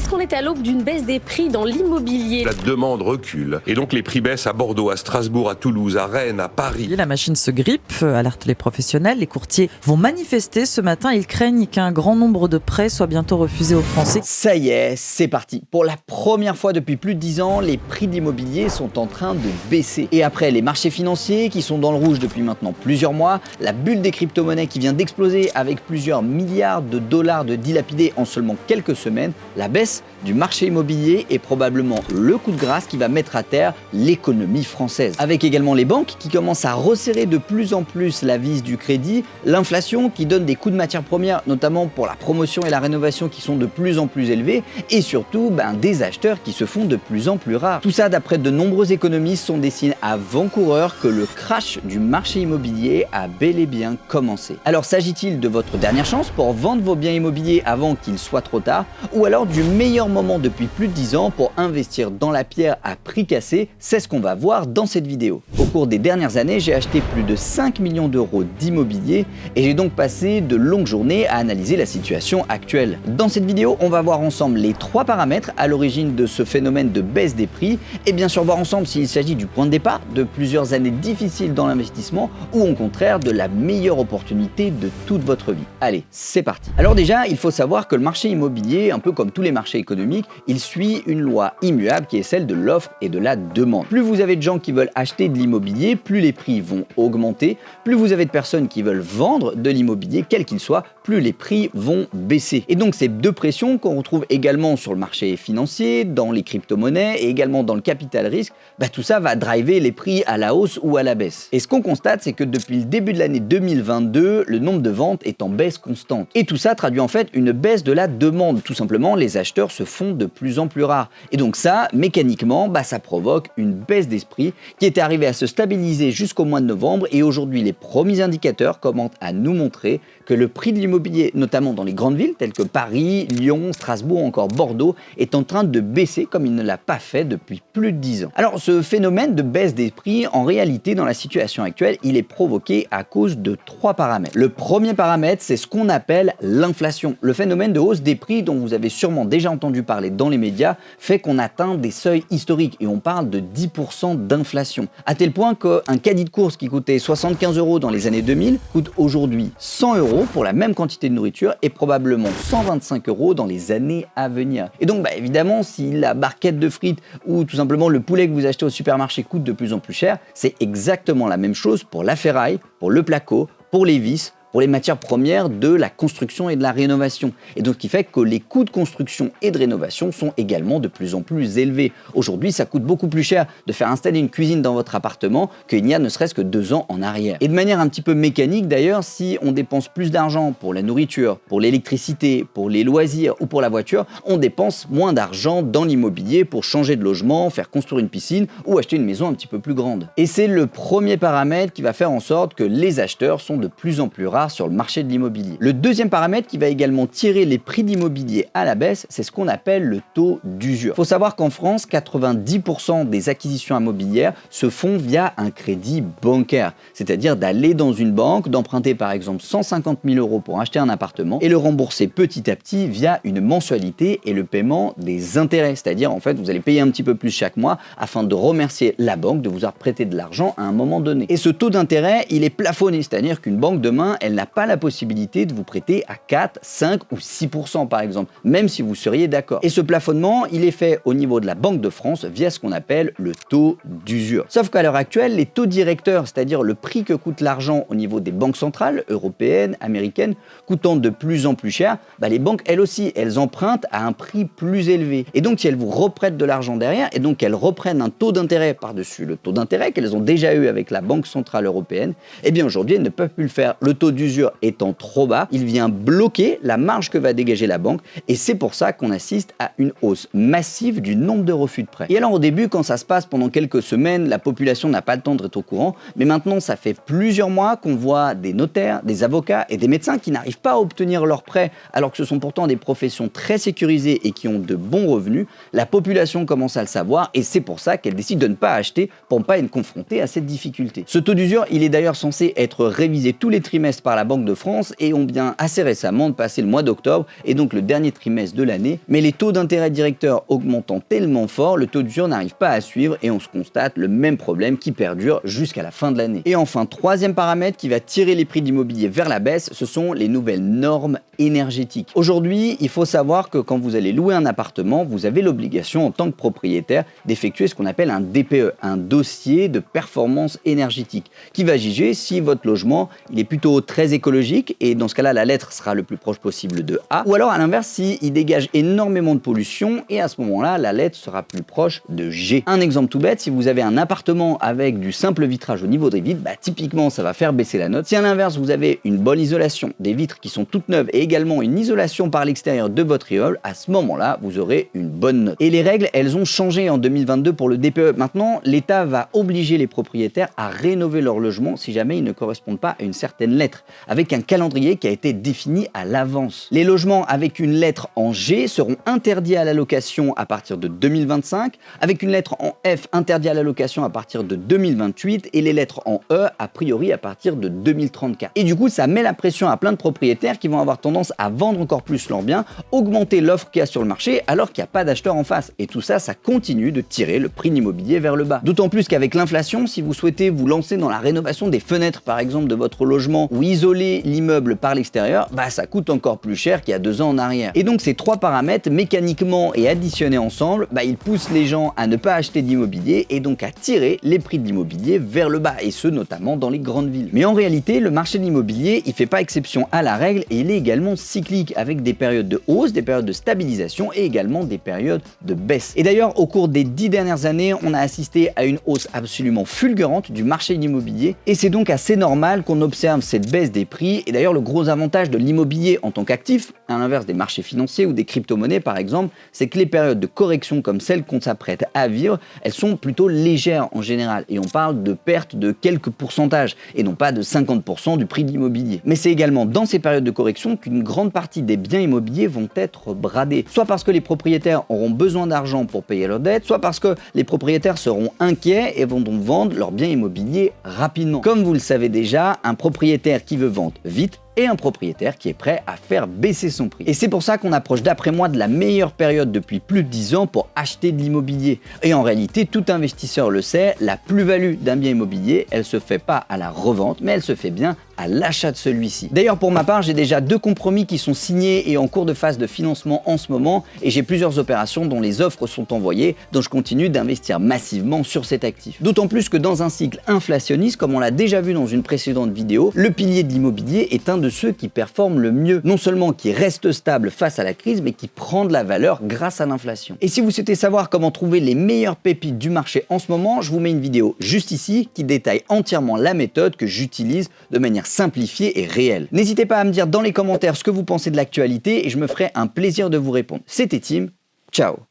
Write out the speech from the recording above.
Est-ce qu'on est à l'aube d'une baisse des prix dans l'immobilier? La demande recule et donc les prix baissent à Bordeaux, à Strasbourg, à Toulouse, à Rennes, à Paris. La machine se grippe, alerte les professionnels. Les courtiers vont manifester ce matin. Ils craignent qu'un grand nombre de prêts soient bientôt refusés aux Français. Ça y est, c'est parti. Pour la première fois depuis plus de 10 ans, les prix de l'immobilier sont en train de baisser. Et après les marchés financiers qui sont dans le rouge depuis maintenant plusieurs mois, la bulle des crypto-monnaies qui vient d'exploser avec plusieurs milliards de dollars de dilapidés en seulement quelques semaines, la baisse du marché immobilier est probablement le coup de grâce qui va mettre à terre l'économie française. Avec également les banques qui commencent à resserrer de plus en plus la vis du crédit, l'inflation qui donne des coûts de matières premières, notamment pour la promotion et la rénovation qui sont de plus en plus élevés, et surtout des acheteurs qui se font de plus en plus rares. Tout ça, d'après de nombreux économistes, sont des signes avant-coureurs que le crash du marché immobilier a bel et bien commencé. Alors s'agit-il de votre dernière chance pour vendre vos biens immobiliers avant qu'il soit trop tard, ou alors du meilleur moment depuis plus de 10 ans pour investir dans la pierre à prix cassé? C'est ce qu'on va voir dans cette vidéo. Au cours des dernières années, j'ai acheté plus de 5 millions d'euros d'immobilier et j'ai donc passé de longues journées à analyser la situation actuelle. Dans cette vidéo, on va voir ensemble les 3 paramètres à l'origine de ce phénomène de baisse des prix et bien sûr voir ensemble s'il s'agit du point de départ de plusieurs années difficiles dans l'investissement ou au contraire de la meilleure opportunité de toute votre vie. Allez, c'est parti. Alors déjà, il faut savoir que le marché immobilier, un peu comme tous les marchés économiques, il suit une loi immuable qui est celle de l'offre et de la demande. Plus vous avez de gens qui veulent acheter de l'immobilier, plus les prix vont augmenter, plus vous avez de personnes qui veulent vendre de l'immobilier, quel qu'il soit, plus les prix vont baisser. Et donc ces deux pressions qu'on retrouve également sur le marché financier, dans les crypto-monnaies et également dans le capital risque, tout ça va driver les prix à la hausse ou à la baisse. Et ce qu'on constate, c'est que depuis le début de l'année 2022, le nombre de ventes est en baisse constante. Et tout ça traduit en fait une baisse de la demande. Tout simplement, les acheteurs se font de plus en plus rares. Et donc ça, mécaniquement, ça provoque une baisse d'esprit qui était arrivée à se stabiliser jusqu'au mois de novembre. Et aujourd'hui, les premiers indicateurs commencent à nous montrer que le prix de l'immobilier, notamment dans les grandes villes telles que Paris, Lyon, Strasbourg ou encore Bordeaux, est en train de baisser comme il ne l'a pas fait depuis plus de 10 ans. Alors ce phénomène de baisse des prix, en réalité, dans la situation actuelle, il est provoqué à cause de 3 paramètres. Le premier paramètre, c'est ce qu'on appelle l'inflation. Le phénomène de hausse des prix dont vous avez sûrement déjà entendu parler dans les médias fait qu'on atteint des seuils historiques et on parle de 10% d'inflation. À tel point qu'un caddie de course qui coûtait 75 € dans les années 2000 coûte aujourd'hui 100 € pour la même quantité de nourriture et probablement 125 € dans les années à venir. Et donc évidemment, si la barquette de frites ou tout simplement le poulet que vous achetez au supermarché coûte de plus en plus cher, c'est exactement la même chose pour la ferraille, pour le placo, pour les vis, pour les matières premières de la construction et de la rénovation. Et donc, ce qui fait que les coûts de construction et de rénovation sont également de plus en plus élevés. Aujourd'hui, ça coûte beaucoup plus cher de faire installer une cuisine dans votre appartement qu'il n'y a ne serait-ce que 2 ans en arrière. Et de manière un petit peu mécanique d'ailleurs, si on dépense plus d'argent pour la nourriture, pour l'électricité, pour les loisirs ou pour la voiture, on dépense moins d'argent dans l'immobilier pour changer de logement, faire construire une piscine ou acheter une maison un petit peu plus grande. Et c'est le premier paramètre qui va faire en sorte que les acheteurs sont de plus en plus rares sur le marché de l'immobilier. Le deuxième paramètre qui va également tirer les prix d'immobilier à la baisse, c'est ce qu'on appelle le taux d'usure. Il faut savoir qu'en France, 90% des acquisitions immobilières se font via un crédit bancaire, c'est-à-dire d'aller dans une banque, d'emprunter par exemple 150 000 € pour acheter un appartement et le rembourser petit à petit via une mensualité et le paiement des intérêts, c'est-à-dire en fait vous allez payer un petit peu plus chaque mois afin de remercier la banque de vous avoir prêté de l'argent à un moment donné. Et ce taux d'intérêt, il est plafonné, c'est-à-dire qu'une banque demain, elle n'a pas la possibilité de vous prêter à 4, 5 ou 6% par exemple, même si vous seriez d'accord. Et ce plafonnement, il est fait au niveau de la Banque de France via ce qu'on appelle le taux d'usure. Sauf qu'à l'heure actuelle, les taux directeurs, c'est-à-dire le prix que coûte l'argent au niveau des banques centrales, européennes, américaines, coûtant de plus en plus cher, les banques, elles aussi, elles empruntent à un prix plus élevé. Et donc, si elles vous reprêtent de l'argent derrière, et donc qu'elles reprennent un taux d'intérêt par-dessus le taux d'intérêt qu'elles ont déjà eu avec la Banque centrale européenne, eh bien aujourd'hui, elles ne peuvent plus le faire. Le taux d'usure étant trop bas, il vient bloquer la marge que va dégager la banque et c'est pour ça qu'on assiste à une hausse massive du nombre de refus de prêt. Et alors au début, quand ça se passe pendant quelques semaines, la population n'a pas le temps d'être au courant, mais maintenant ça fait plusieurs mois qu'on voit des notaires, des avocats et des médecins qui n'arrivent pas à obtenir leurs prêts alors que ce sont pourtant des professions très sécurisées et qui ont de bons revenus. La population commence à le savoir et c'est pour ça qu'elle décide de ne pas acheter pour ne pas être confrontée à cette difficulté. Ce taux d'usure, il est d'ailleurs censé être révisé tous les trimestres par la Banque de France et on vient assez récemment de passer le mois d'octobre et donc le dernier trimestre de l'année. Mais les taux d'intérêt directeurs augmentant tellement fort, le taux d'usure n'arrive pas à suivre et on se constate le même problème qui perdure jusqu'à la fin de l'année. Et enfin, troisième paramètre qui va tirer les prix de l'immobilier vers la baisse, ce sont les nouvelles normes énergétiques. Aujourd'hui, il faut savoir que quand vous allez louer un appartement, vous avez l'obligation en tant que propriétaire d'effectuer ce qu'on appelle un DPE, un dossier de performance énergétique, qui va juger si votre logement il est plutôt très écologique, et dans ce cas-là, la lettre sera le plus proche possible de A, ou alors à l'inverse, s'il dégage énormément de pollution, et à ce moment-là, la lettre sera plus proche de G. Un exemple tout bête, si vous avez un appartement avec du simple vitrage au niveau des vitres, typiquement, ça va faire baisser la note. Si à l'inverse, vous avez une bonne isolation, des vitres qui sont toutes neuves, et également une isolation par l'extérieur de votre immeuble, à ce moment-là, vous aurez une bonne note. Et les règles, elles ont changé en 2022 pour le DPE. Maintenant, l'État va obliger les propriétaires à rénover leur logement si jamais ils ne correspondent pas à une certaine lettre, avec un calendrier qui a été défini à l'avance. Les logements avec une lettre en G seront interdits à la location à partir de 2025, avec une lettre en F interdite à la location à partir de 2028 et les lettres en E a priori à partir de 2034. Et du coup, ça met la pression à plein de propriétaires qui vont avoir tendance à vendre encore plus leurs biens, augmenter l'offre qu'il y a sur le marché alors qu'il n'y a pas d'acheteurs en face. Et tout ça, ça continue de tirer le prix de l'immobilier vers le bas. D'autant plus qu'avec l'inflation, si vous souhaitez vous lancer dans la rénovation des fenêtres par exemple de votre logement ou isoler l'immeuble par l'extérieur, ça coûte encore plus cher qu'il y a 2 ans en arrière. Et donc ces trois paramètres, mécaniquement et additionnés ensemble, ils poussent les gens à ne pas acheter d'immobilier et donc à tirer les prix de l'immobilier vers le bas, et ce notamment dans les grandes villes. Mais en réalité, le marché de l'immobilier, il fait pas exception à la règle et il est également cyclique, avec des périodes de hausse, des périodes de stabilisation et également des périodes de baisse. Et d'ailleurs, au cours des 10 dernières années, on a assisté à une hausse absolument fulgurante du marché de l'immobilier, et c'est donc assez normal qu'on observe cette baisse des prix. Et d'ailleurs, le gros avantage de l'immobilier en tant qu'actif, à l'inverse des marchés financiers ou des crypto-monnaies par exemple, c'est que les périodes de correction comme celle qu'on s'apprête à vivre, elles sont plutôt légères en général, et on parle de pertes de quelques pourcentages et non pas de 50% du prix de l'immobilier. Mais c'est également dans ces périodes de correction qu'une grande partie des biens immobiliers vont être bradés, soit parce que les propriétaires auront besoin d'argent pour payer leurs dettes, soit parce que les propriétaires seront inquiets et vont donc vendre leurs biens immobiliers rapidement. Comme vous le savez déjà, un propriétaire qui veut vendre vite et un propriétaire qui est prêt à faire baisser son prix. Et c'est pour ça qu'on approche d'après moi de la meilleure période depuis plus de 10 ans pour acheter de l'immobilier. Et en réalité, tout investisseur le sait, la plus-value d'un bien immobilier, elle se fait pas à la revente, mais elle se fait bien à l'achat de celui-ci. D'ailleurs, pour ma part, j'ai déjà 2 compromis qui sont signés et en cours de phase de financement en ce moment, et j'ai plusieurs opérations dont les offres sont envoyées, dont je continue d'investir massivement sur cet actif. D'autant plus que dans un cycle inflationniste, comme on l'a déjà vu dans une précédente vidéo, le pilier de l'immobilier est un de ceux qui performent le mieux, non seulement qui reste stable face à la crise, mais qui prend de la valeur grâce à l'inflation. Et si vous souhaitez savoir comment trouver les meilleures pépites du marché en ce moment, je vous mets une vidéo juste ici qui détaille entièrement la méthode que j'utilise de manière simplifiée et réelle. N'hésitez pas à me dire dans les commentaires ce que vous pensez de l'actualité et je me ferai un plaisir de vous répondre. C'était Tim, ciao.